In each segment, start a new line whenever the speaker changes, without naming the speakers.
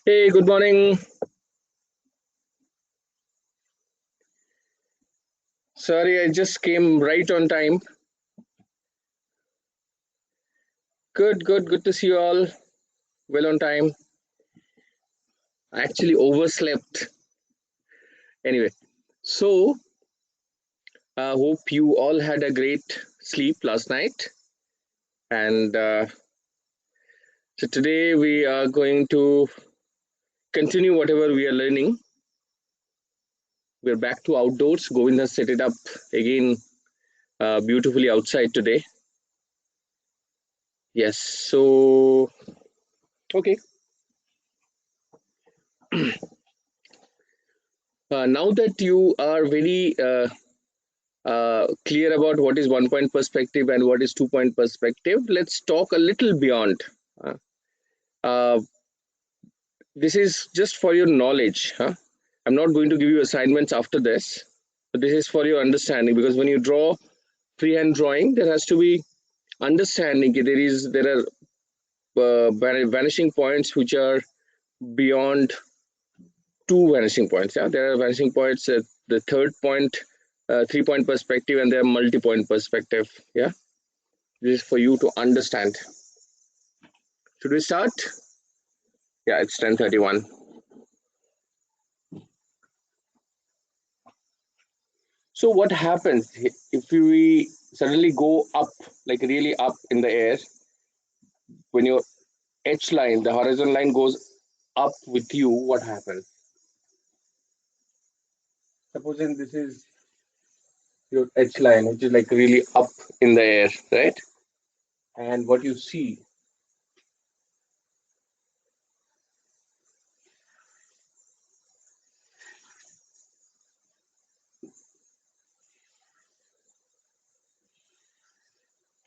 Hey, good morning. Sorry, I just came right on time. Good to see you all. Well on time. I actually overslept. Anyway, so I hope you all had a great sleep last night. And so today we are going to continue whatever we are learning. We're back to outdoors. Govind has set it up again beautifully outside today. Yes, so okay. Now that you are very clear about what is 1 point perspective and what is 2 point perspective, let's talk a little beyond. Uh, uh, this is just for your knowledge. Huh? I'm not going to give you assignments after this, but this is for your understanding because when you draw freehand drawing, there has to be understanding. There are vanishing points which are beyond two vanishing points. Yeah, there are vanishing points at the third point, 3 point perspective, and there are multi-point perspective. Yeah, this is for you to understand. Should we start? Yeah, it's 10:31. So what happens if we suddenly go up, like really up in the air, when your H line, the horizon line goes up with you, what happens? Supposing this is your H line, which is like really up in the air, right? And what you see,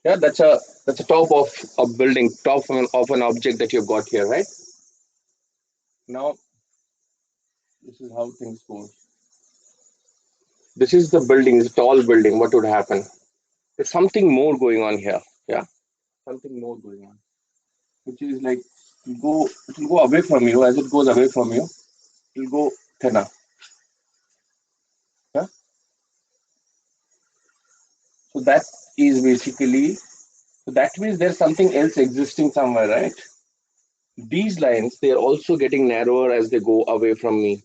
yeah, that's a top of a building, top of an object that you've got here, right? Now, this is how things go. This is the building, it's a tall building. What would happen? There's something more going on here. Yeah, something more going on, which is like it will go away from you. As it goes away from you, it will go thinner. Yeah. So that is basically, so that means there's something else existing somewhere, right? These lines, they are also getting narrower as they go away from me.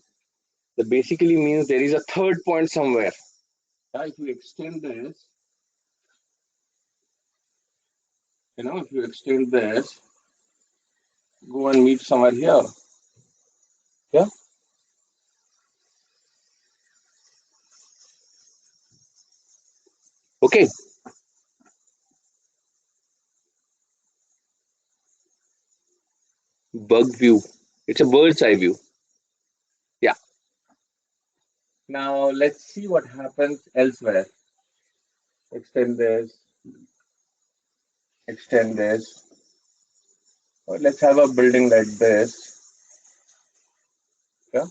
That basically means there is a third point somewhere. Yeah, if you extend this, if you extend this, go and meet somewhere here. Yeah. Okay. Bug view. It's a bird's eye view. Yeah. Now let's see what happens elsewhere. Extend this, extend this. Or let's have a building like this. Yeah.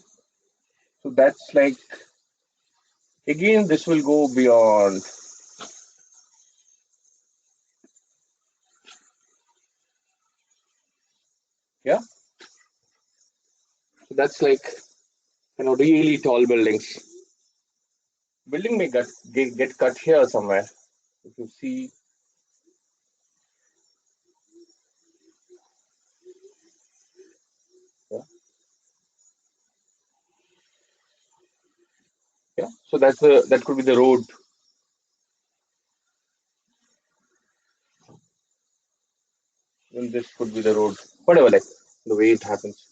So that's like, again, this will go beyond. Yeah. So that's like, really tall buildings. Building may get cut here somewhere. If you see, yeah. Yeah. So that could be the road. And this could be the road. Whatever, like the way it happens.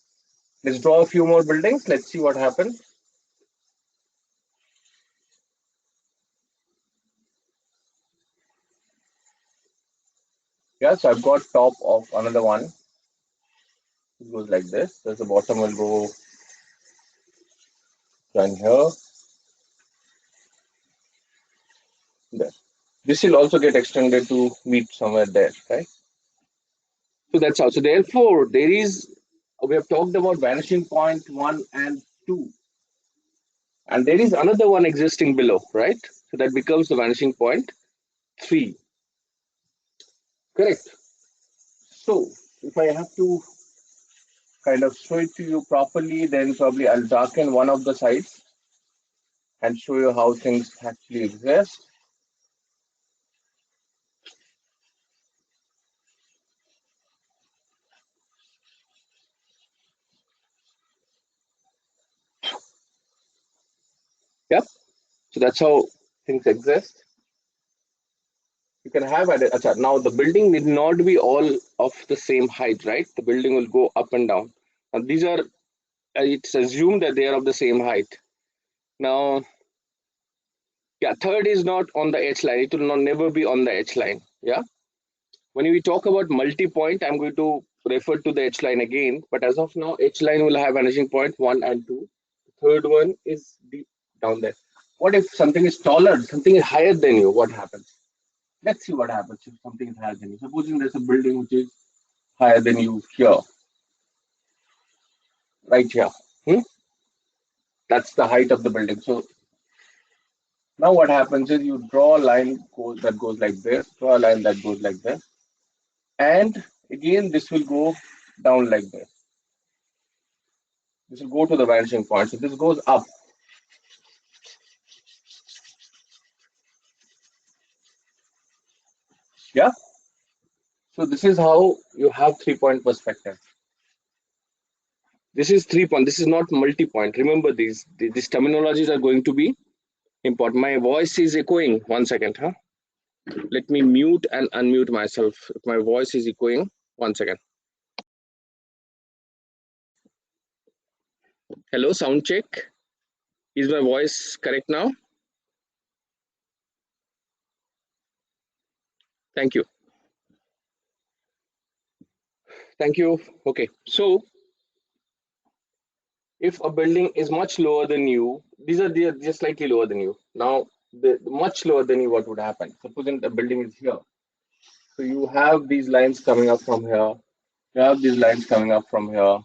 Let's draw a few more buildings. Let's see what happens. Yeah, so I've got top of another one. It goes like this. There's the bottom will go down here. There. This will also get extended to meet somewhere there, right? So that's how. So therefore, we have talked about vanishing point 1 and 2. And there is another one existing below, right? So that becomes the vanishing point 3. Correct. So if I have to kind of show it to you properly, then probably I'll darken one of the sides and show you how things actually exist. Yep. So that's how things exist. You can have at it. Now the building need not be all of the same height, right? The building will go up and down. Now these are, it's assumed that they are of the same height. Now, yeah, third is not on the H line. It will not never be on the H line. Yeah. When we talk about multi-point, I'm going to refer to the H line again. But as of now, H line will have vanishing point 1 and 2. The third one is deep down there. What if something is taller, something is higher than you? What happens? Let's see what happens if something is higher than you. Supposing there's a building which is higher than you here, right here. Hmm? That's the height of the building. So now what happens is you draw a line that goes like this, draw a line that goes like this, and again this will go down like this. This will go to the vanishing point. So this goes up. Yeah. So this is how you have 3-point perspective. This is 3-point. This is not multi-point. Remember these terminologies are going to be important. My voice is echoing. 1 second, huh? Let me mute and unmute myself. If my voice is echoing, 1 second. Hello, sound check. Is my voice correct now? Thank you. Thank you. Okay. So if a building is much lower than you, these are just slightly lower than you. Now, the much lower than you, what would happen? Supposing the building is here. So you have these lines coming up from here. You have these lines coming up from here.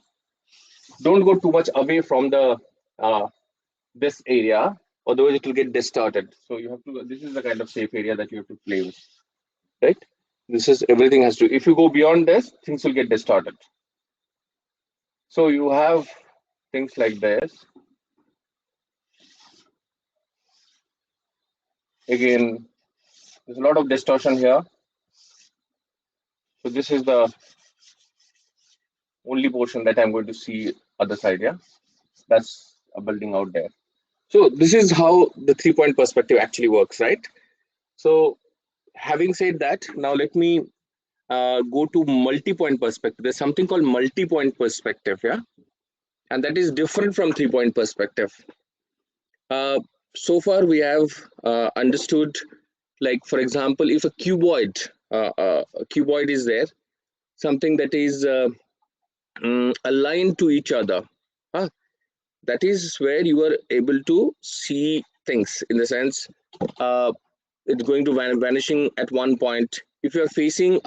Don't go too much away from the this area, otherwise it will get distorted. So you have to. This is the kind of safe area that you have to play with, right? This is everything has to. If you go beyond this, things will get distorted. So you have things like this. Again, there's a lot of distortion here. So this is the only portion that I'm going to see other side. Yeah, that's a building out there. So this is how the 3-point perspective actually works, right? So having said that, now let me go to multi-point perspective. There's something called multi-point perspective, yeah, and that is different from 3-point perspective. So far we have understood, like for example, if a cuboid is there, something that is aligned to each other, that is where you are able to see things in the sense it's going to vanishing at one point. If you are facing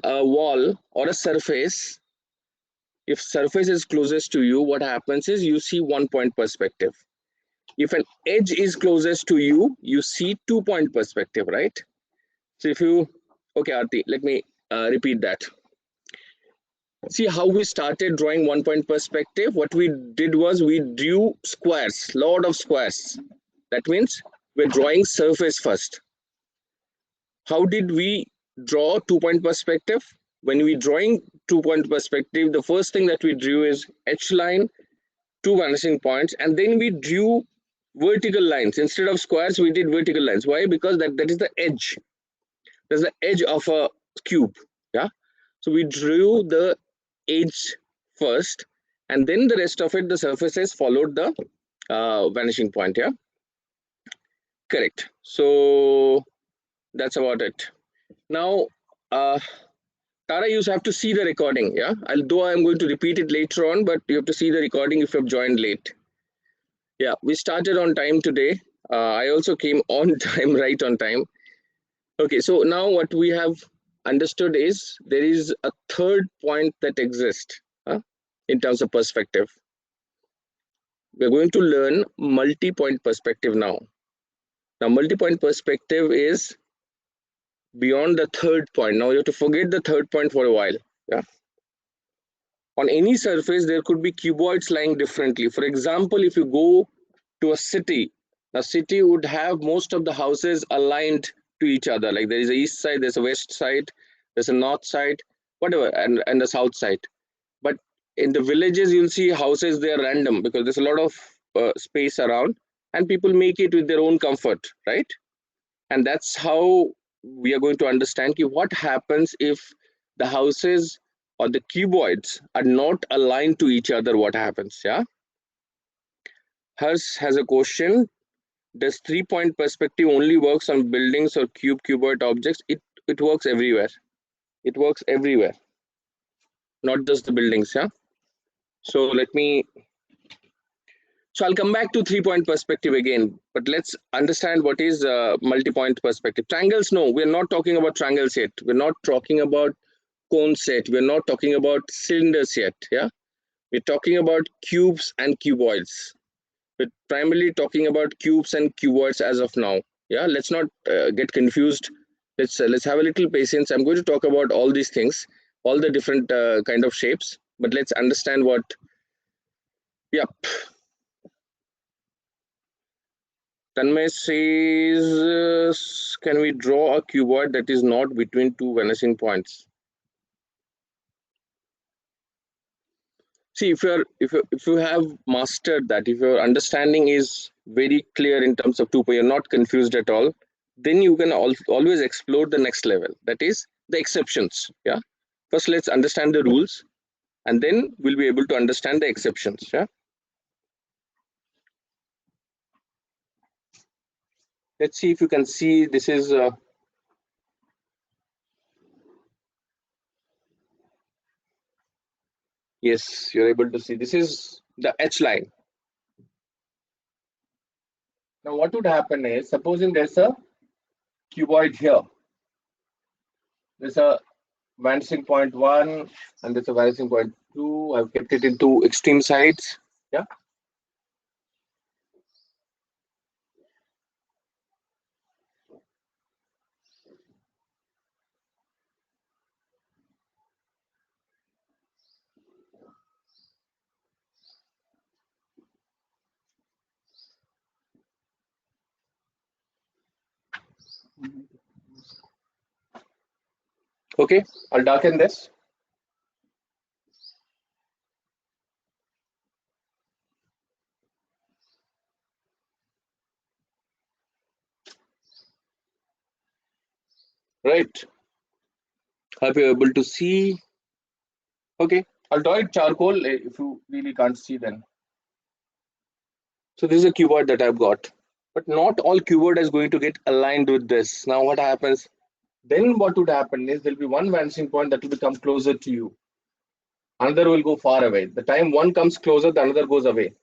a wall or a surface, if surface is closest to you, what happens is you see 1-point perspective. If an edge is closest to you, you see 2-point perspective, right? So if you, okay, Aarti, let me repeat that. See how we started drawing 1-point perspective. What we did was we drew squares, lot of squares. That means we're drawing surface first. How did we draw 2-point perspective? When we drawing 2-point perspective, the first thing that we drew is H line, 2 vanishing points, and then we drew vertical lines. Instead of squares, we did vertical lines. Why? Because that is the edge. That's the edge of a cube. Yeah. So we drew the edge first, and then the rest of it, the surfaces followed the vanishing point. Yeah. Correct. So that's about it. Now, Tara, you have to see the recording. Yeah. Although I'm going to repeat it later on, but you have to see the recording if you've joined late. Yeah, we started on time today. I also came on time, right on time. Okay, so now what we have understood is there is a third point that exists in terms of perspective. We're going to learn multi-point perspective now. Now, multi-point perspective is beyond the third point. Now you have to forget the third point for a while. Yeah. On any surface, there could be cuboids lying differently. For example, if you go to a city would have most of the houses aligned to each other. Like there is a east side, there's a west side, there's a north side, whatever, and the south side. But in the villages, you'll see houses, they're random because there's a lot of space around and people make it with their own comfort, right? And that's how we are going to understand what happens if the houses or the cuboids are not aligned to each other. What happens? Yeah. Hers has a question. Does 3-point perspective only works on buildings or cuboid objects? It works everywhere. It works everywhere, not just the buildings. Yeah. So let me. So I'll come back to 3-point perspective again, but let's understand what is multi-point perspective. Triangles, no, we're not talking about triangles yet. We're not talking about cones yet. We're not talking about cylinders yet. Yeah, we're talking about cubes and cuboids. We're primarily talking about cubes and cuboids as of now. Yeah, let's not get confused. Let's have a little patience. I'm going to talk about all these things, all the different kind of shapes, but let's understand what. Yep. Tanmay says, can we draw a cuboid that is not between two vanishing points? See, if you have mastered that, if your understanding is very clear in terms of 2 point, you're not confused at all, then you can always explore the next level. That is the exceptions. Yeah. First, let's understand the rules, and then we'll be able to understand the exceptions. Yeah. Let's see if you can see. This is. Yes, you're able to see. This is the H line. Now, what would happen is, supposing there's a cuboid here. There's a vanishing point 1 and there's a vanishing point 2. I've kept it in two extreme sides. Yeah. Okay, I'll darken this. Right. Hope you're able to see. Okay, I'll draw it charcoal if you really can't see then. So this is a cuboid that I've got. But not all cuboid is going to get aligned with this. Now what happens? Then what would happen is there'll be one vanishing point that will become closer to you. Another will go far away. The time one comes closer, the another goes away.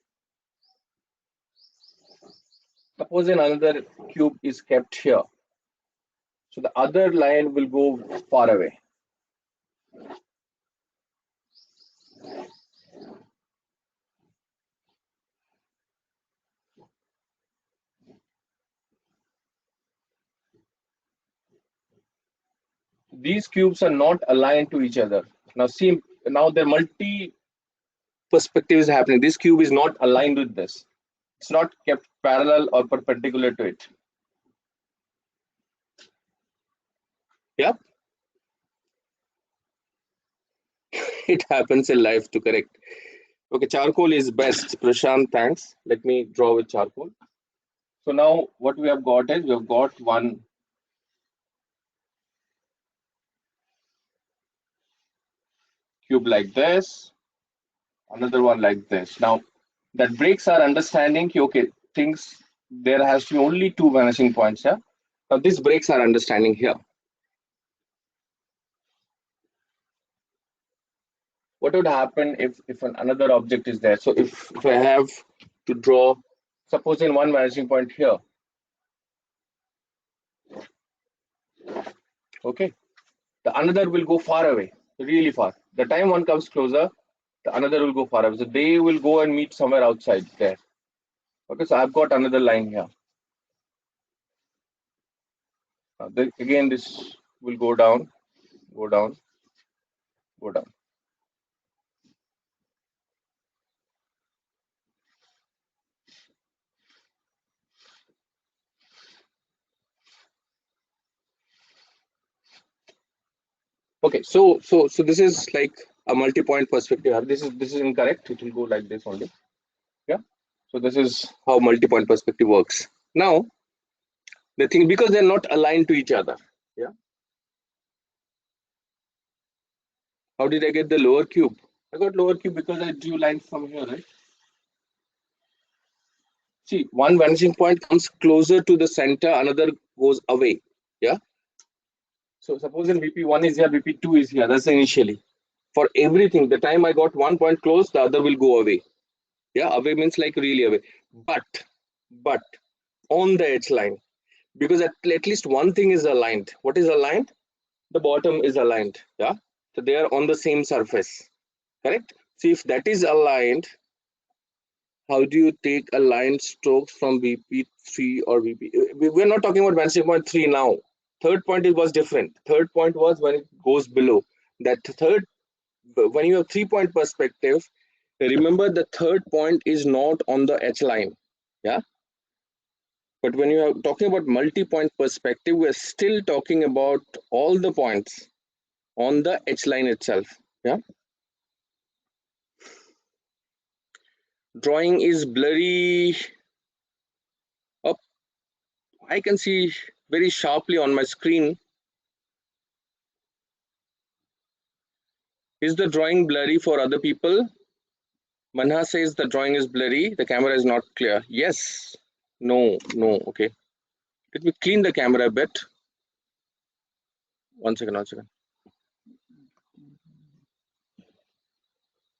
Suppose another cube is kept here. So the other line will go far away. These cubes are not aligned to each other. Now see, now the multi perspective is happening. This cube is not aligned with this. It's not kept parallel or perpendicular to it. Yeah. It happens in life to correct. Okay, charcoal is best. Prashant, thanks. Let me draw with charcoal. So now what we have got is we have got one cube like this, another one like this. Now that breaks our understanding. Okay, things there has to be only two vanishing points. Yeah. Now this breaks our understanding here. What would happen if another object is there? So if I have to draw, suppose in one vanishing point here. Okay, the another will go far away, really far. The time one comes closer, the another will go far away. So they will go and meet somewhere outside there. Okay, so I've got another line here. Again, this will go down, go down, go down. Okay, so this is like a multi-point perspective. This is incorrect. It will go like this only. Yeah. So this is how multi-point perspective works. Now the thing, because they're not aligned to each other. Yeah. How did I get the lower cube? I got lower cube because I drew lines from here, right? See, one vanishing point comes closer to the center, another goes away. Yeah. So suppose in VP1 is here, VP2 is here. That's initially. For everything, the time I got one point close, the other will go away. Yeah, away means like really away. But on the edge line, because at least one thing is aligned. What is aligned? The bottom is aligned. Yeah. So they are on the same surface. Correct? So if that is aligned, how do you take a line strokes from VP3 or VP? We're not talking about vanishing point 3 now. Third point it was different. Third point was when it goes below. That third, when you have 3-point perspective, remember the third point is not on the H line. Yeah. But when you are talking about multi-point perspective, we're still talking about all the points on the H line itself. Yeah. Drawing is blurry. Up, I can see very sharply on my screen. Is the drawing blurry for other people? Manha says the drawing is blurry. The camera is not clear. Yes. No. No. Okay. Let me clean the camera a bit. One second. One second.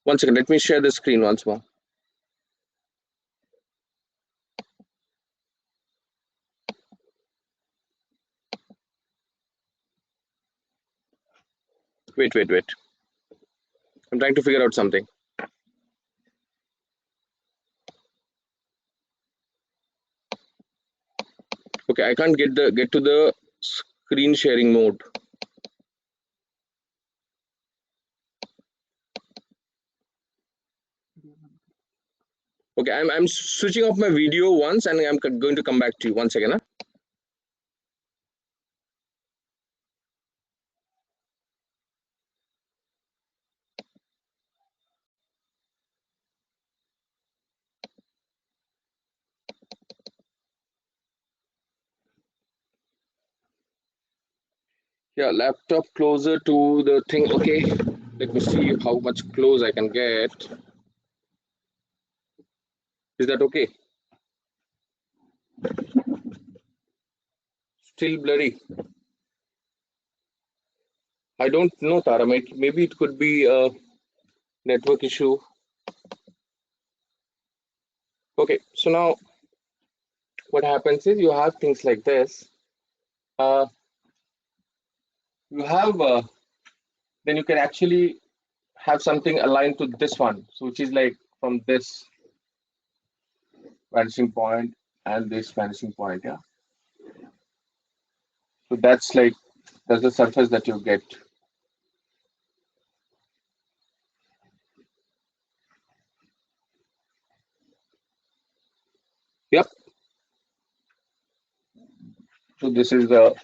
One second. Let me share the screen once more. Wait. Wait. Wait. I'm trying to figure out something. Okay, I can't get to the screen sharing mode. Okay, I'm switching off my video once and I'm going to come back to you. One second. Huh? Yeah, laptop closer to the thing. Okay, let me see how much close I can get. Is that okay? Still blurry. I don't know, Tara. Maybe it could be a network issue. Okay, so now what happens is you have things like this. You have then you can actually have something aligned to this one, so which is like from this vanishing point and this vanishing point. Yeah. So that's the surface that you get. Yep. So this is the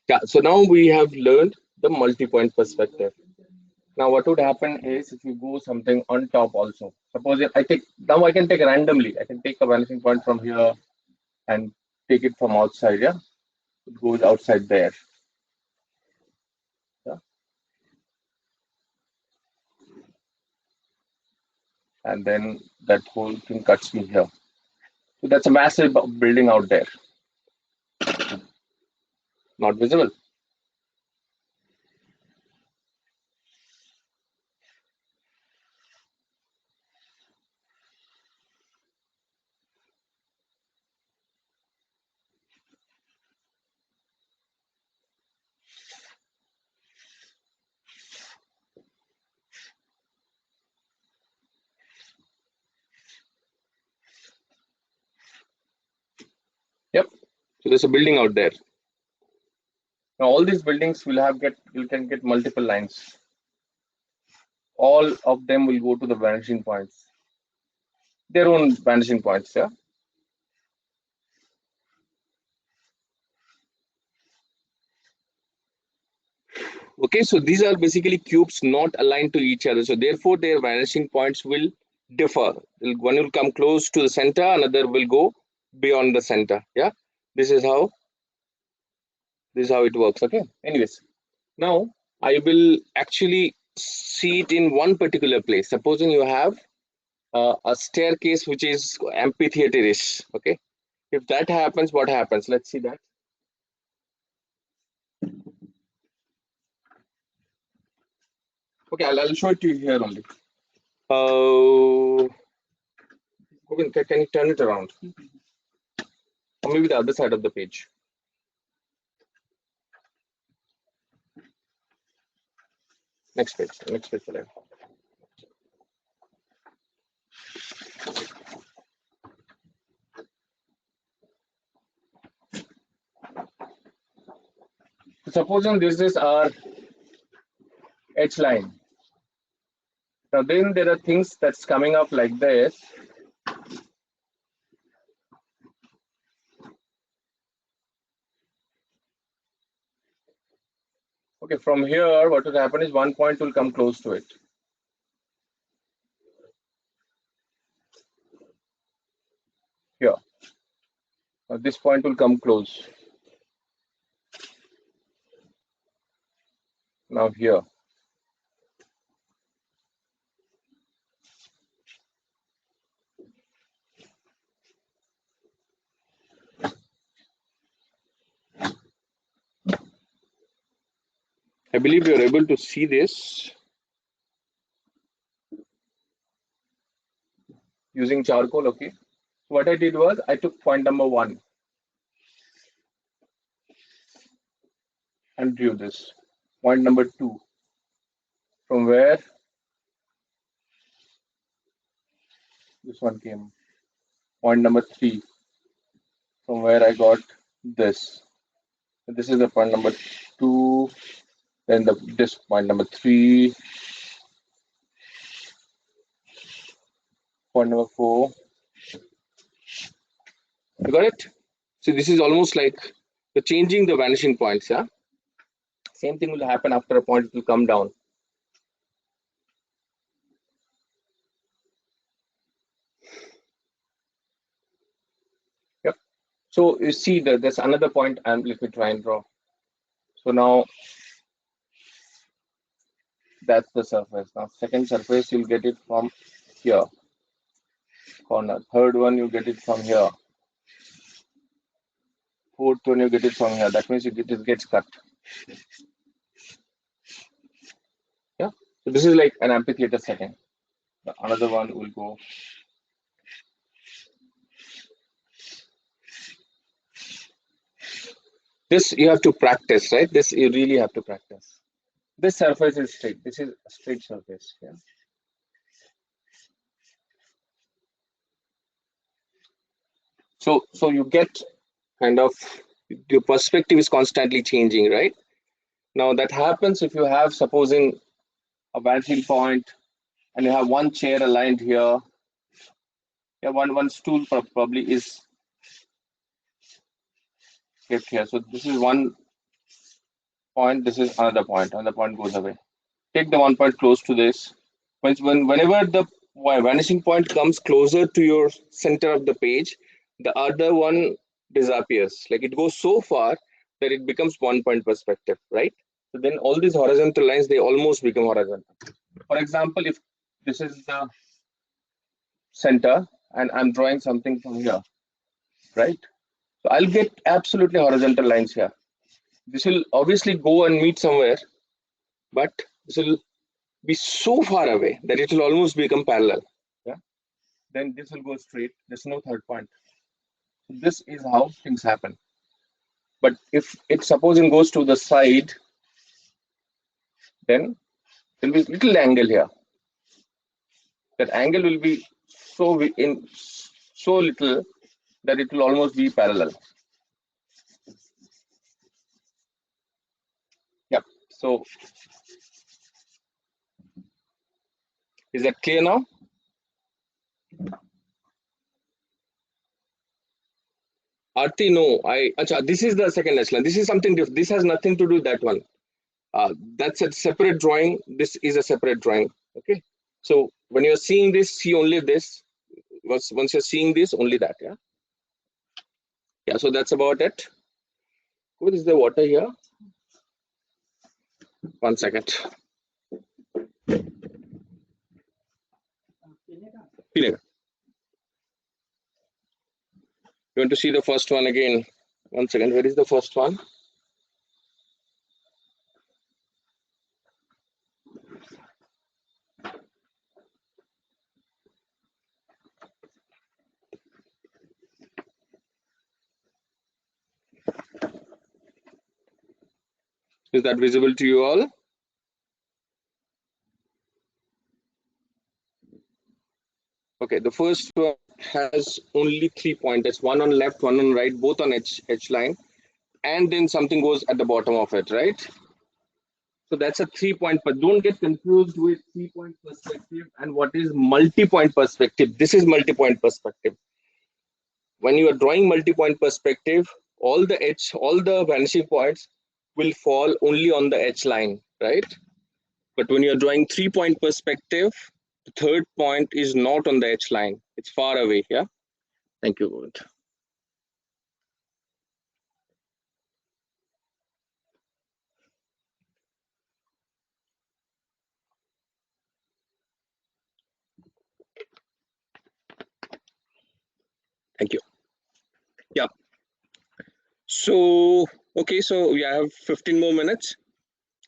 yeah. So now we have learned the multi-point perspective. Now what would happen is if you go something on top also. Suppose if I take now I can take randomly. I can take a vanishing point from here and take it from outside. Yeah. It goes outside there. Yeah. And then that whole thing cuts me here. So that's a massive building out there. Not visible. Yep. So there's a building out there. Now all these buildings will have get you can get multiple lines. All of them will go to the vanishing points. their own vanishing points. Yeah. Okay, so these are basically cubes not aligned to each other. So therefore, their vanishing points will differ. One will come close to the center, another will go beyond the center. Yeah, this is how it works. Okay. Anyways, now I will actually see it in one particular place. Supposing you have a staircase which is amphitheaterish. Okay, if that happens, what happens? Let's see that. Okay, I'll show it to you here only. Govind, can you turn it around? Or maybe the other side of the page. Next page. Next page. Supposing this is our H line. Now then there are things that's coming up like this. Okay, from here, what will happen is one point will come close to it. Here. Now this point will come close. Now here. I believe you're able to see this using charcoal. Okay. What I did was I took point number 1 and drew this. Point number 2, from where this one came. Point number 3, from where I got this. This is the point number 2. Then this point number 3. Point number 4. You got it? So this is almost like you're changing the vanishing points. Yeah. Same thing will happen after a point. It will come down. Yep. So you see that there's another point, and let me try and draw. So now that's the surface. Now second surface you'll get it from here corner. Third one you get it from here. Fourth one you get it from here. That means it gets cut. Yeah. So this is like an amphitheater setting. Another one will go. This you have to practice, right? This you really have to practice. This surface is straight. This is a straight surface. Yeah. So you get kind of your perspective is constantly changing, right? Now that happens if you have supposing a vanishing point and you have one chair aligned here. Yeah, one stool probably is kept here. So this is one point. This is another point. Another point goes away. Take the one point close to this. Whenever the vanishing point comes closer to your center of the page, the other one disappears. Like it goes so far that it becomes one point perspective, right? So then all these horizontal lines, they almost become horizontal. For example, if this is the center and I'm drawing something from here, right? So I'll get absolutely horizontal lines here. This will obviously go and meet somewhere, but this will be so far away that it will almost become parallel. Yeah. Then this will go straight. There's no third point. So this is how things happen. But if it supposing goes to the side, then there will be little angle here. That angle will be so little that it will almost be parallel. Yeah. So is that clear now? Aarti, no. Acha, this is the second edge line. This is something different. This has nothing to do with that one. That's a separate drawing. This is a separate drawing. Okay. So when you're seeing this, see only this. Once you're seeing this, only that. Yeah. Yeah. So that's about it. What is the water here? 1 second. You want to see the first one again? 1 second. Where is the first one? Is that visible to you all? Okay, the first one has only 3 pointers, one on left, one on right, both on H line, and then something goes at the bottom of it, right? So that's a 3-point, but don't get confused with 3-point perspective and what is multi-point perspective. This is multi-point perspective. When you are drawing multi-point perspective, all the vanishing points will fall only on the H line, right? But when you're drawing 3-point perspective, the third point is not on the H line. It's far away. Yeah. Thank you, Govind. Thank you. Yeah. So, okay, so we have 15 more minutes.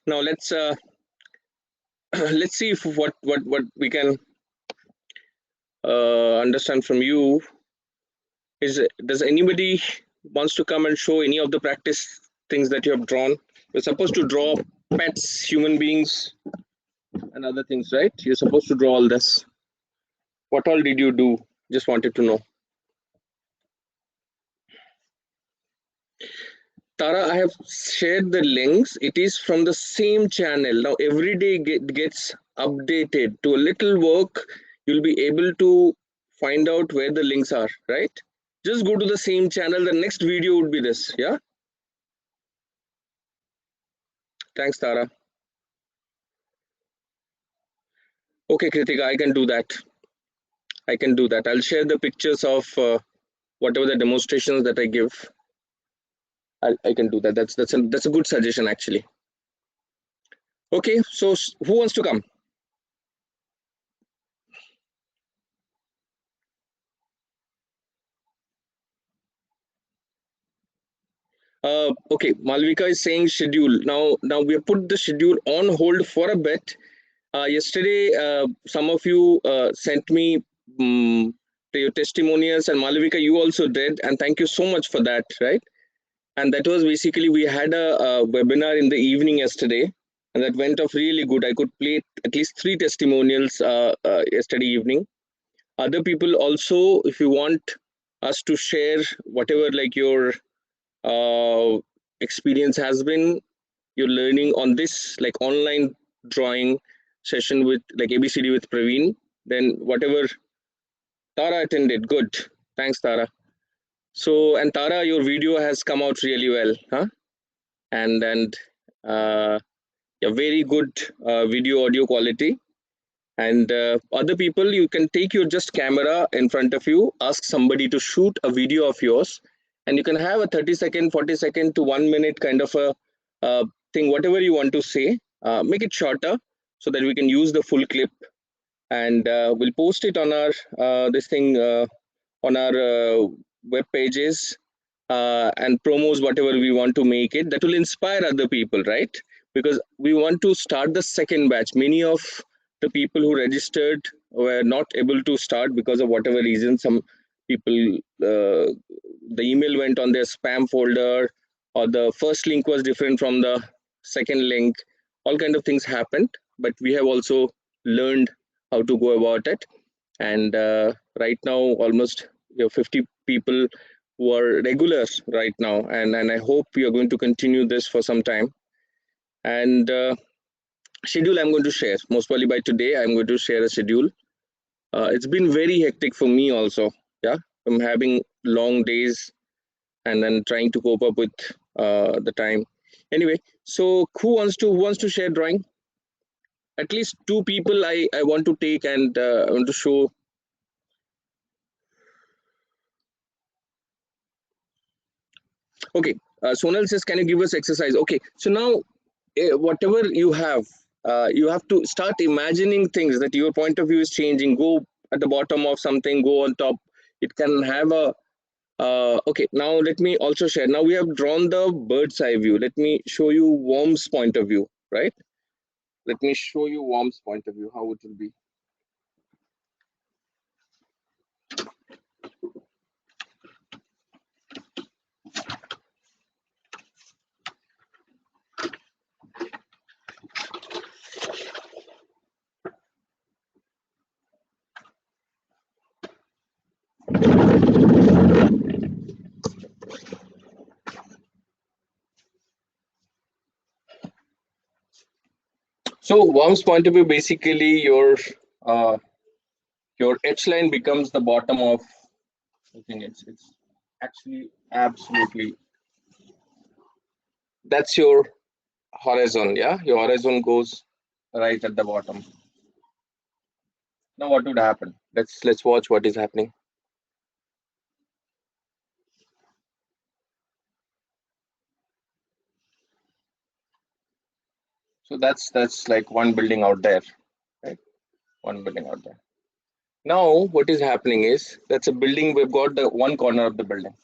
Now let's let's see if what we can understand from you is, does anybody wants to come and show any of the practice things that you have drawn? We're supposed to draw pets, human beings, and other things, right? You're supposed to draw all this. What all did you do? Just wanted to know. Tara, I have shared the links. It is from the same channel. Now every day gets updated to a little work. You'll be able to find out where the links are, right? Just go to the same channel. The next video would be this. Yeah. Thanks, Tara. Okay, Kritika, I can do that. I can do that. I'll share the pictures of whatever the demonstrations that I give. I can do that. That's a good suggestion, actually. Okay, so who wants to come? Okay, Malvika is saying schedule. Now we have put the schedule on hold for a bit. Yesterday, some of you sent me your testimonials, and Malvika, you also did, and thank you so much for that, right? And that was basically, we had a webinar in the evening yesterday, and that went off really good. I could play at least 3 testimonials yesterday evening. Other people also, if you want us to share whatever like your experience has been, you're learning on this like online drawing session with like ABCD with Praveen, then whatever. Tara attended. Good. Thanks, Tara. So, and Tara, your video has come out really well, huh? And yeah, very good video audio quality. And other people, you can take your just camera in front of you, ask somebody to shoot a video of yours, and you can have a 30-second, 40-second to 1 minute kind of a thing, whatever you want to say. Make it shorter so that we can use the full clip, and we'll post it on our this thing on our web pages and promos, whatever we want to make it. That will inspire other people, right? Because we want to start the second batch. Many of the people who registered were not able to start because of whatever reason. Some people, the email went on their spam folder, or the first link was different from the second link. All kind of things happened, but we have also learned how to go about it. And right now, almost 50 people who are regulars right now, and I hope we are going to continue this for some time. And schedule I'm going to share, most probably by today I'm going to share a schedule. It's been very hectic for me also. Yeah, I'm having long days, and then trying to cope up with the time. Anyway, so who wants to share drawing? At least two people I want to take, and I want to show. Okay, Sonal says, can you give us exercise? Okay, so now whatever you have to start imagining things that your point of view is changing. Go at the bottom of something, go on top. It can have a okay. Now let me also share. Now we have drawn the bird's eye view. Let me show you Worm's point of view, right? Let me show you Worm's point of view, how it will be. So Worm's point of view, basically uh, your H line becomes the bottom of. I think it's actually absolutely, that's your horizon. Yeah, your horizon goes right at the bottom. Now what would happen? Let's watch what is happening. So that's like one building out there, right? One building out there. Now what is happening is, that's a building. We've got the one corner of the building.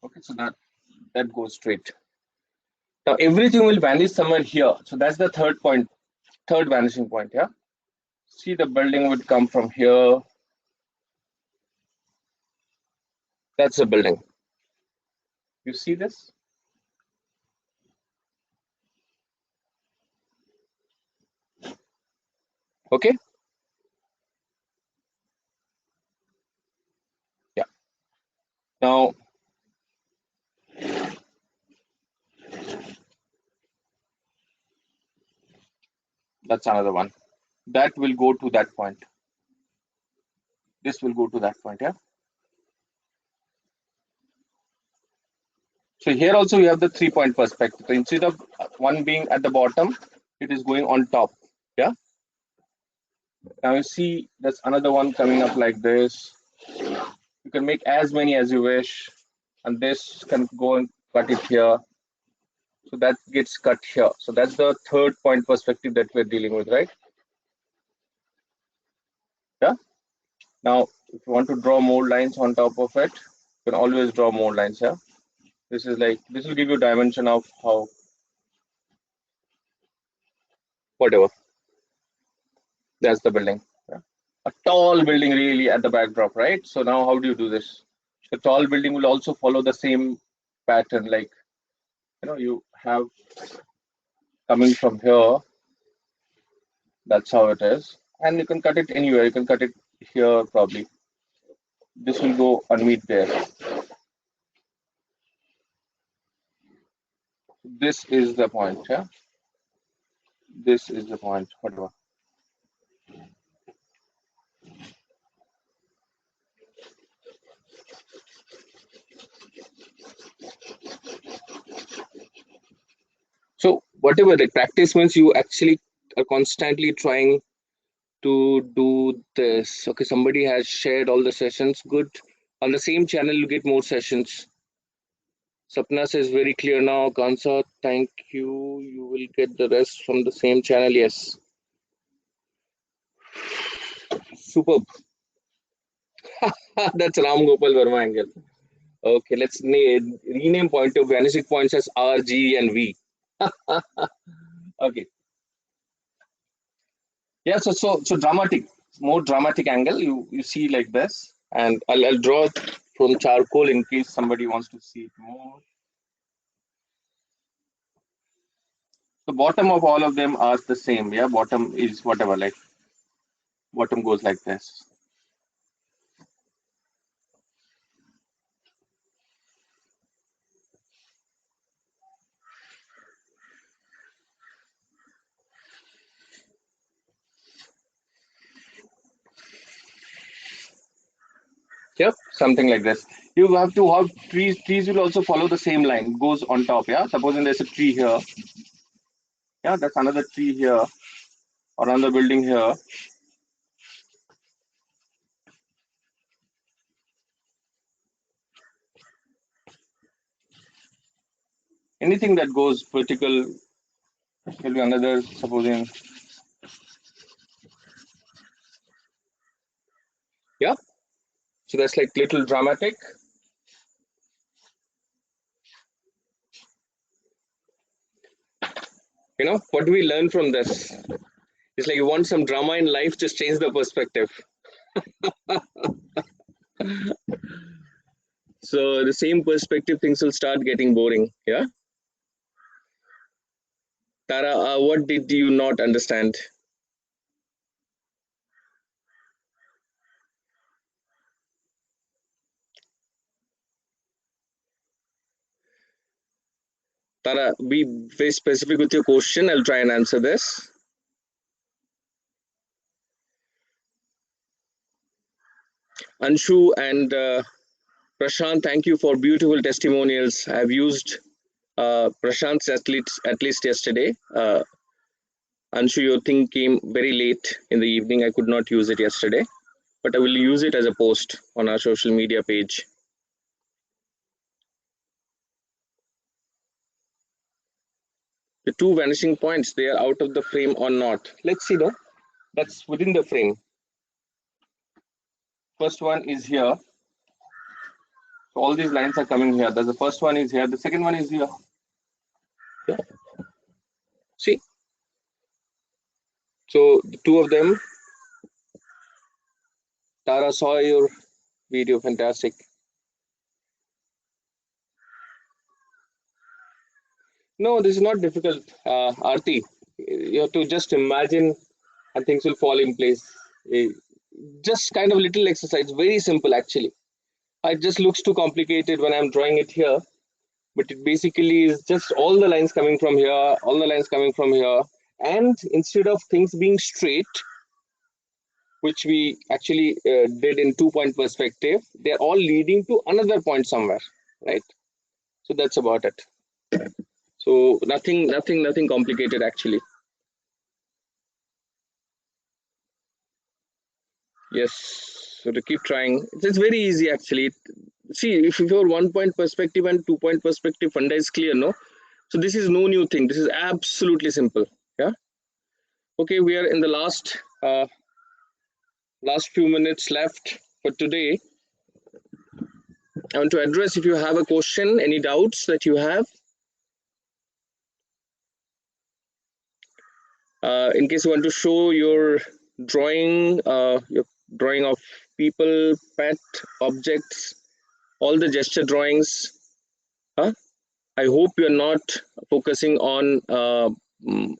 Okay, so that goes straight. Now everything will vanish somewhere here. So that's the third point, third vanishing point. Yeah. See, the building would come from here. That's the building. You see this? Okay. Yeah. Now that's another one. That will go to that point. This will go to that point. Yeah. So here also you have the 3-point perspective. So instead of one being at the bottom, it is going on top. Yeah. Now you see there's another one coming up like this. You can make as many as you wish, and this can go and cut it here. So that gets cut here. So that's the 3rd-point perspective that we're dealing with, right? Yeah. Now, if you want to draw more lines on top of it, you can always draw more lines. Yeah. This is like, this will give you dimension of how, whatever. That's the building. Yeah. A tall building really at the backdrop, right? So now how do you do this? The tall building will also follow the same pattern, like, you have coming from here. That's how it is. And you can cut it anywhere. You can cut it here probably. This will go and meet there. This is the point. Yeah. This is the point. Whatever. So whatever the practice means, you actually are constantly trying to do this. Okay, somebody has shared all the sessions. Good. On the same channel, you get more sessions. Sapna says very clear now. Kansa, thank you. You will get the rest from the same channel. Yes. Superb. That's Ram Gopal Verma angle. Okay, let's rename point of vanishing points as R, G, and V. Okay. Yeah, so dramatic, more dramatic angle. You see like this, and I'll draw from charcoal in case somebody wants to see it more. The bottom of all of them are the same. Yeah, bottom is whatever, like bottom goes like this. Yep, something like this. You have to have trees. Trees will also follow the same line, goes on top. Yeah. Supposing there's a tree here. Yeah, that's another tree here or another building here. Anything that goes vertical will be another. Supposing. Yeah. So that's like little dramatic. What do we learn from this? It's like you want some drama in life, just change the perspective. So the same perspective, things will start getting boring. Yeah. Tara, what did you not understand? Tara, be very specific with your question. I'll try and answer this. Anshu and Prashant, thank you for beautiful testimonials. I've used Prashant's at least yesterday. Anshu, your thing came very late in the evening. I could not use it yesterday, but I will use it as a post on our social media page. The two vanishing points, they are out of the frame or not. Let's see, no? That's within the frame. First one is here. So all these lines are coming here. The first one is here. The second one is here. Yeah. See? So the two of them. Tara saw your video. Fantastic. No, this is not difficult, Aarti. You have to just imagine and things will fall in place. Eh, Just kind of little exercise, very simple actually. It just looks too complicated when I'm drawing it here, but it basically is just all the lines coming from here, all the lines coming from here. And instead of things being straight, which we actually did in 2 point perspective, they're all leading to another point somewhere, right? So that's about it. So nothing complicated actually. Yes. So to keep trying, it's very easy actually. See, if your 1 point perspective and 2 point perspective funda is clear, no? So this is no new thing. This is absolutely simple. Yeah. Okay, we are in the last few minutes left for today. I want to address if you have a question, any doubts that you have. In case you want to show your drawing of people, pet, objects, all the gesture drawings. Huh? I hope you're not focusing on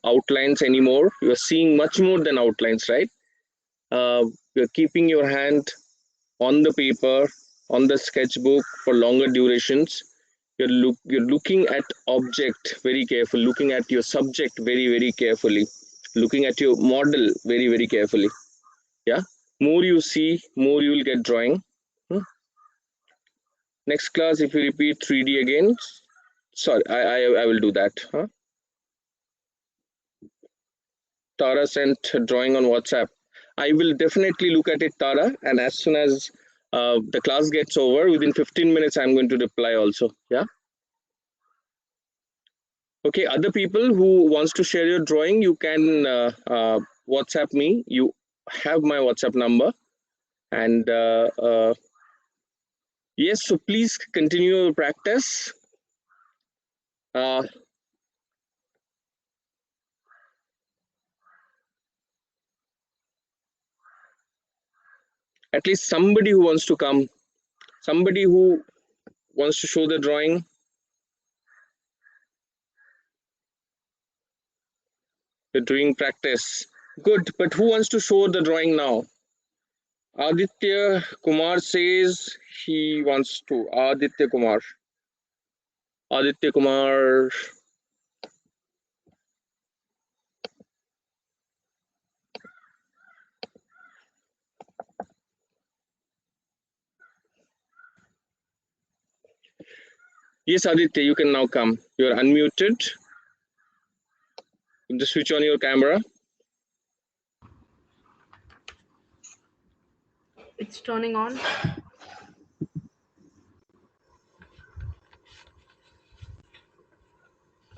outlines anymore. You're seeing much more than outlines, right? You're keeping your hand on the paper, on the sketchbook for longer durations. You're looking at object very carefully, looking at your subject very carefully, looking at your model very carefully. Yeah. More you see, more you will get drawing. Next class, if you repeat 3D again, sorry, I will do that. Huh? Tara sent a drawing on WhatsApp. I will definitely look at it, Tara, and as soon as the class gets over, within 15 minutes, I'm going to reply also. Yeah. Okay. Other people who wants to share your drawing, you can WhatsApp me. You have my WhatsApp number, and yes. So please continue your practice. Uh, at least somebody who wants to come, somebody who wants to show the drawing. You're doing practice. Good, but who wants to show the drawing now? Aditya Kumar says he wants to. Aditya Kumar. Aditya Kumar. Yes, Aditya, you can now come. You're unmuted. You just switch on your camera.
It's turning on.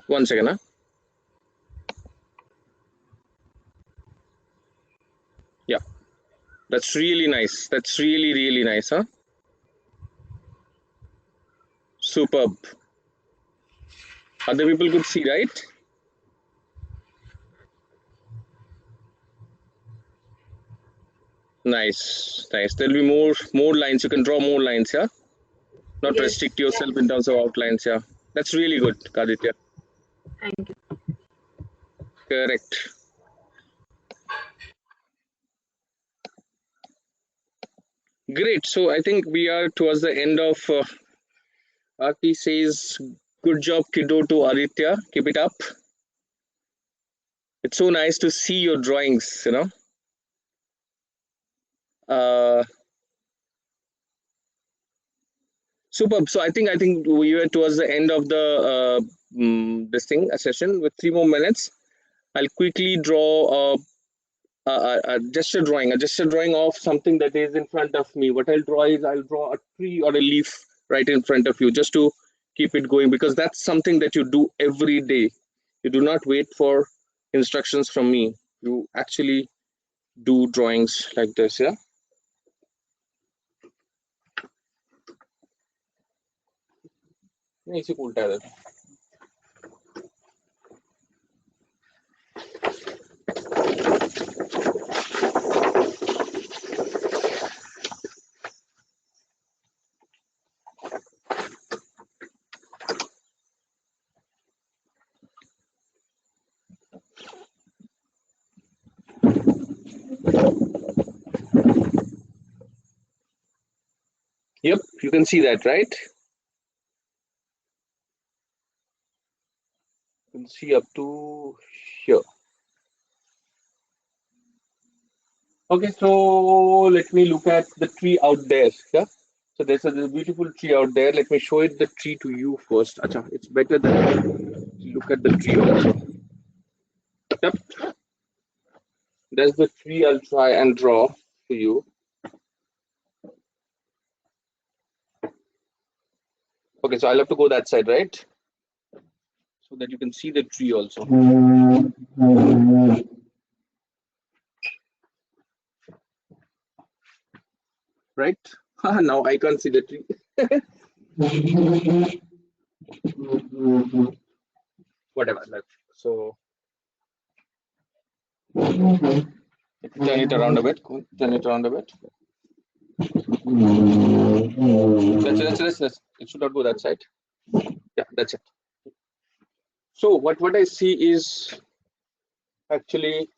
One second, huh? Yeah, that's really nice. That's really, really nice, huh? Superb. Other people could see, right? Nice, nice. There'll be more lines. You can draw more lines, yeah? Not
Yes.
restrict yourself in terms of outlines, yeah. That's really good, Aditya.
Thank you.
Correct. Great. So I think we are towards the end of Aki says, good job, kiddo, to Aditya. Keep it up. It's so nice to see your drawings, you know. Superb. So I think we were towards the end of the this thing, a session with 3 more minutes. I'll quickly draw a gesture drawing of something that is in front of me. What I'll draw is I'll draw a tree or a leaf right in front of you, just to keep it going, because that's something that you do every day. You do not wait for instructions from me. You actually do drawings like this, yeah. इसी को उल्टा है। Yep, you can see that, right? You can see up to here. Okay, so let me look at the tree out there. Yeah. So there's a beautiful tree out there. Let me show it the tree to you first. Acha, it's better that you look at the tree also. Yep. There's the tree I'll try and draw for you. Okay, so I'll have to go that side, right? So that you can see the tree also. Right? Now I can't see the tree. Whatever. So turn it around a bit. Turn it around a bit. That's it should not go that side. Yeah, that's it. So what I see is actually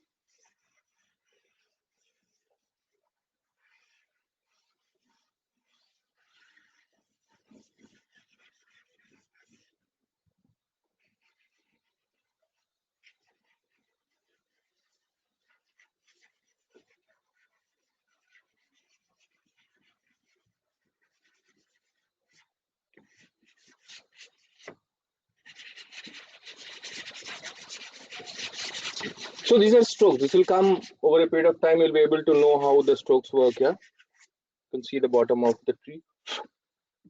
so these are strokes. This will come over a period of time. You'll be able to know how the strokes work. Yeah, you can see the bottom of the tree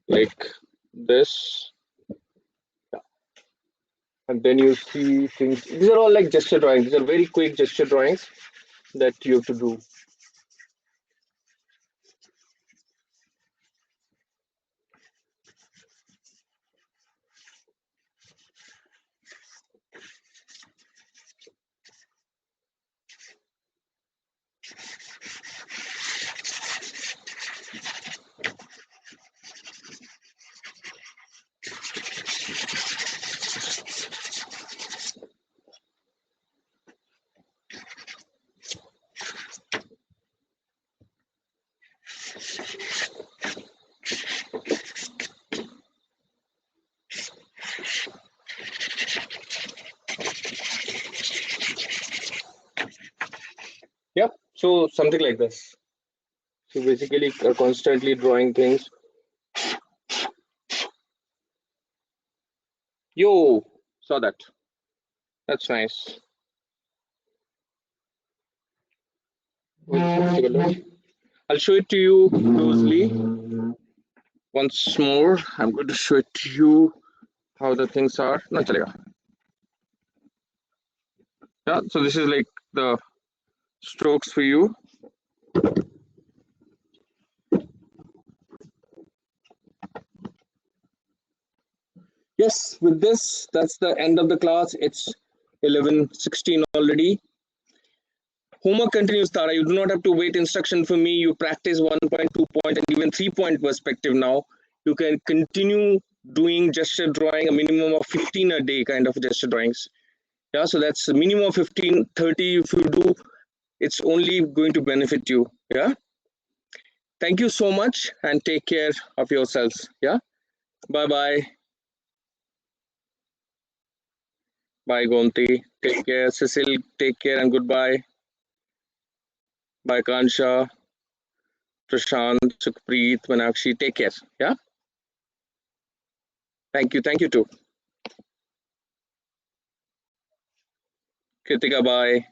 like this. Yeah. And then you see things. These are all like gesture drawings. These are very quick gesture drawings that you have to do. Yeah, so something like this. So basically constantly drawing things. Yo, saw that. That's nice. We'll take a look. I'll show it to you closely once more. I'm going to show it to you how the things are. No, chalega. Yeah, so this is like the strokes for you. Yes, with this, that's the end of the class. It's 11:16 already. Homework continues, Tara. You do not have to wait instruction for me. You practice 1 point, 2 point, and even 3 point perspective now. You can continue doing gesture drawing, a minimum of 15 a day kind of gesture drawings. Yeah, so that's a minimum of 15, 30 if you do, it's only going to benefit you. Yeah. Thank you so much and take care of yourselves. Yeah. Bye-bye. Bye, Gonti. Take care. Cecil, take care and goodbye. Bye, Kansha, Prashant, Sukhpreet, Manakshi. Take care. Yeah. Thank you. Thank you too. Kritika, bye.